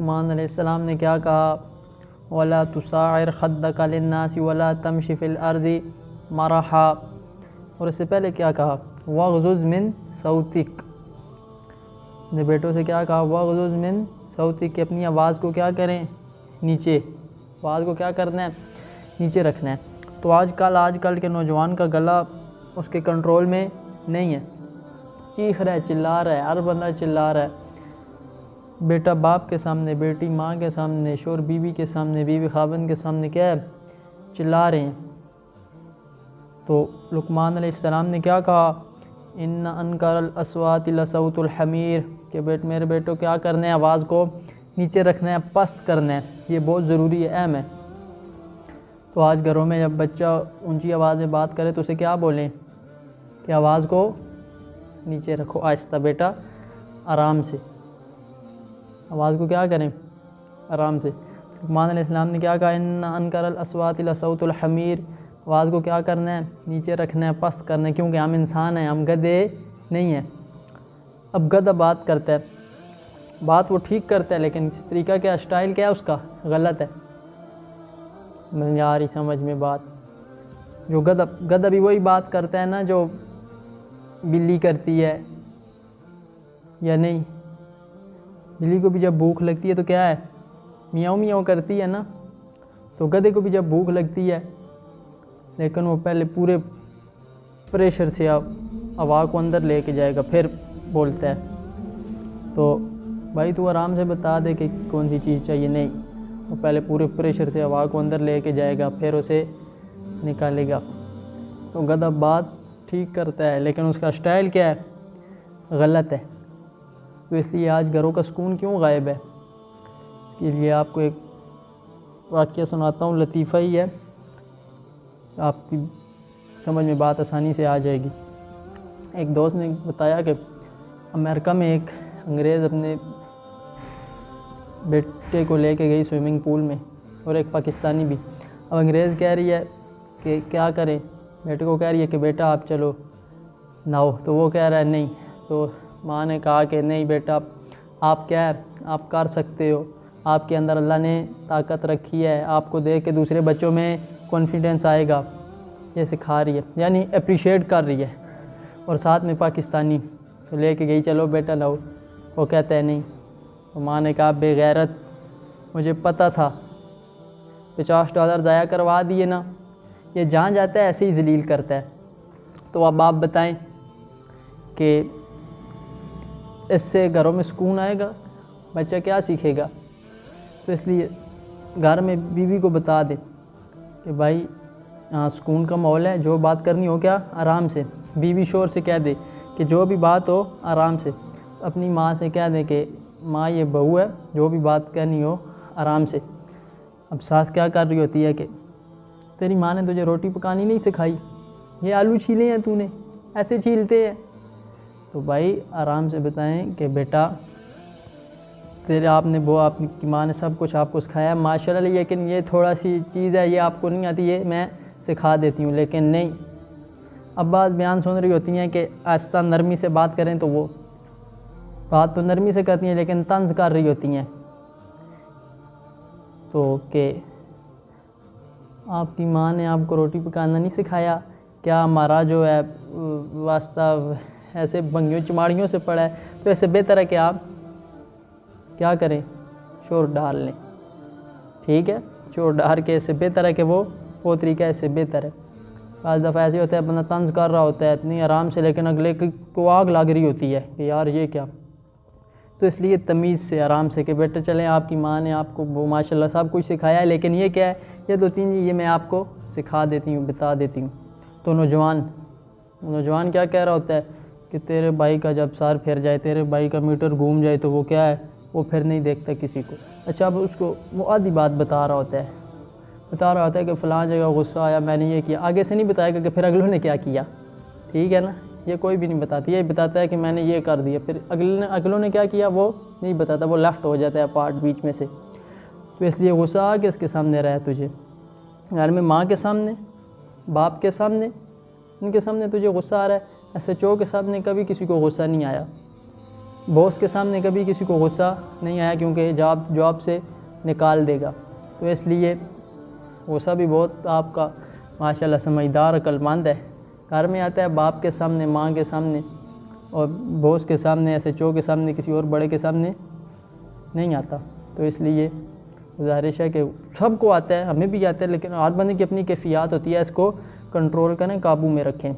لقمان علیہ السلام نے کیا کہا؟ وَلَا تُسَاعِرْ خَدَّكَ لِلنَّاسِ وَلَا تَمْشِ فِي الْأَرْضِ مَرَحًا، اور اس سے پہلے کیا کہا؟ وَاغْضُضْ مِنْ صَوْتِكَ، اپنے بیٹوں سے کیا کہا؟ وَاغْضُضْ مِنْ صَوْتِكَ، کہ اپنی آواز کو کیا کریں؟ نیچے، آواز کو کیا کرنا ہے؟ نیچے رکھنا ہے۔ تو آج کل کے نوجوان کا گلا اس کے کنٹرول میں نہیں ہے، چیخ رہا ہے، چلا رہا ہے، ہر بندہ چلا رہا ہے، بیٹا باپ کے سامنے، بیٹی ماں کے سامنے، شوہر بیوی کے سامنے، بیوی خاوند کے سامنے کیا ہے؟ چلا رہے ہیں۔ تو لقمان علیہ السلام نے کیا کہا؟ ان انکر الاصوات لصوت الحمیر، کہ میرے بیٹوں کیا کرنا ہے؟ آواز کو نیچے رکھنا ہے، پست کرنا ہے، یہ بہت ضروری ہے، اہم ہے۔ تو آج گھروں میں جب بچہ اونچی آواز میں بات کرے تو اسے کیا بولیں؟ کہ آواز کو نیچے رکھو، آہستہ بیٹا، آرام سے، آواز کو کیا کریں؟ آرام سے۔ لقمان علیہ السلام نے کیا کہا؟ ان انکر الاصوات لصوت الحمیر، آواز کو کیا کرنا ہے؟ نیچے رکھنا ہے، پست کرنا ہے، کیونکہ ہم انسان ہیں، ہم گدھے نہیں ہیں۔ اب گدھا بات کرتا ہے، بات وہ ٹھیک کرتا ہے، لیکن اس طریقہ کیا، اسٹائل کیا ہے اس کا؟ غلط ہے۔ نہیں آ رہی سمجھ میں بات؟ جو گدھا بھی وہی بات کرتا ہے نا جو بلی کرتی ہے، یا نہیں؟ بلی کو بھی جب بھوک لگتی ہے تو کیا ہے؟ میاؤں میاؤں کرتی ہے نا۔ تو گدھے کو بھی جب بھوک لگتی ہے، لیکن وہ پہلے پورے پریشر سے ہوا کو اندر لے کے جائے گا، پھر بولتا ہے۔ تو بھائی تو آرام سے بتا دے کہ کون سی چیز چاہیے، نہیں، وہ پہلے پورے پریشر سے ہوا کو اندر لے کے جائے گا، پھر اسے نکالے گا۔ تو گدھا بات ٹھیک کرتا ہے، لیکن اس کا اسٹائل کیا ہے؟ غلط ہے۔ تو اس لیے آج گھروں کا سکون کیوں غائب ہے؟ اس کے لیے آپ کو ایک واقعہ سناتا ہوں، لطیفہ ہی ہے، آپ کی سمجھ میں بات آسانی سے آ جائے گی۔ ایک دوست نے بتایا کہ امریکہ میں ایک انگریز اپنے بیٹے کو لے کے گئی سوئمنگ پول میں، اور ایک پاکستانی بھی۔ اب انگریز کہہ رہی ہے کہ کیا کریں، بیٹے کو کہہ رہی ہے کہ بیٹا آپ چلو نہاؤ، تو وہ کہہ رہا ہے نہیں۔ تو ماں نے کہا کہ نہیں بیٹا، آپ کیا ہے، آپ کر سکتے ہو، آپ کے اندر اللہ نے طاقت رکھی ہے، آپ کو دیکھ کے دوسرے بچوں میں کانفیڈنس آئے گا، یہ سکھا رہی ہے، یعنی اپریشیٹ کر رہی ہے۔ اور ساتھ میں پاکستانی تو لے کے گئی، چلو بیٹا لاؤ، وہ کہتا ہے نہیں۔ تو ماں نے کہا بے غیرت، مجھے پتہ تھا، $50 ضائع کروا دیے نا، یہ جہاں جاتا ہے ایسے ہی ذلیل کرتا ہے۔ تو اب آپ بتائیں کہ اس سے گھروں میں سکون آئے گا؟ بچہ کیا سیکھے گا؟ تو اس لیے گھر میں بیوی کو بتا دے کہ بھائی سکون کا ماحول ہے، جو بات کرنی ہو کیا آرام سے، بیوی شور سے کہہ دے کہ جو بھی بات ہو آرام سے، اپنی ماں سے کہہ دے کہ ماں یہ بہو ہے، جو بھی بات کرنی ہو آرام سے۔ اب ساس کیا کر رہی ہوتی ہے کہ تیری ماں نے تجھے روٹی پکانی نہیں سکھائی، یہ آلو چھیلے ہیں تو نے، ایسے چھیلتے ہیں۔ تو بھائی آرام سے بتائیں کہ بیٹا آپ کی ماں نے سب کچھ آپ کو سکھایا ماشاءاللہ، لیکن یہ تھوڑا سی چیز ہے، یہ آپ کو نہیں آتی، یہ میں سکھا دیتی ہوں، لیکن نہیں۔ اب بعض بیان سن رہی ہوتی ہیں کہ آہستہ نرمی سے بات کریں، تو وہ بات تو نرمی سے کرتی ہیں لیکن طنز کر رہی ہوتی ہیں۔ تو کہ آپ کی ماں نے آپ کو روٹی پکانا نہیں سکھایا کیا؟ ہمارا جو ہے واسطہ ایسے بھنگیوں چماڑیوں سے پڑا ہے، تو ایسے بہتر ہے کہ آپ کیا کریں، شور ڈال لیں، ٹھیک ہے، شور ڈال کے، اس سے بہتر ہے کہ وہ طریقہ اس سے بہتر ہے۔ بعض دفعہ ایسے ہوتا ہے بندہ طنز کر رہا ہوتا ہے اتنی آرام سے، لیکن اگلے کو آگ لگ رہی ہوتی ہے کہ یار یہ کیا۔ تو اس لیے تمیز سے، آرام سے کہ بیٹا چلیں، آپ کی ماں نے آپ کو وہ ماشاءاللہ سب کچھ سکھایا ہے، لیکن یہ کیا ہے، یہ 2-3 یہ میں آپ کو سکھا دیتی ہوں، بتا دیتی ہوں۔ تو نوجوان کیا کہہ رہا ہوتا ہے کہ تیرے بھائی کا جب سر پھر جائے، تیرے بھائی کا میٹر گھوم جائے، تو وہ کیا ہے، وہ پھر نہیں دیکھتا کسی کو۔ اچھا اب اس کو وہ آدھی بات بتا رہا ہوتا ہے کہ فلاں جگہ غصہ آیا، میں نے یہ کیا، آگے سے نہیں بتائے گا کہ پھر اگلوں نے کیا کیا، ٹھیک ہے نا، یہ کوئی بھی نہیں بتاتی، یہ بتاتا ہے کہ میں نے یہ کر دیا، پھر اگلوں نے کیا کیا وہ نہیں بتاتا، وہ لیفٹ ہو جاتا ہے پارٹ بیچ میں سے۔ تو اس لیے غصہ آ کے اس کے سامنے رہا تجھے، گھر میں ماں کے سامنے، باپ کے سامنے، ان کے سامنے تجھے غصہ آ رہا ہے، SHO کے سامنے کبھی کسی کو غصہ نہیں آیا، باس کے سامنے کبھی کسی کو غصہ نہیں آیا کیونکہ جاب سے نکال دے گا، تو اس لیے غصہ بھی بہت آپ کا ماشاءاللہ سمجھدار عقل مند ہے، گھر میں آتا ہے باپ کے سامنے، ماں کے سامنے اور باس کے سامنے، ایس ایچ او کے سامنے، کسی اور بڑے کے سامنے نہیں آتا۔ تو اس لیے گزارش ہے کہ سب کو آتا ہے، ہمیں بھی آتا ہے، لیکن ہر بندے کی اپنی کیفیات ہوتی ہے، اس کو کنٹرول کریں، قابو میں رکھیں۔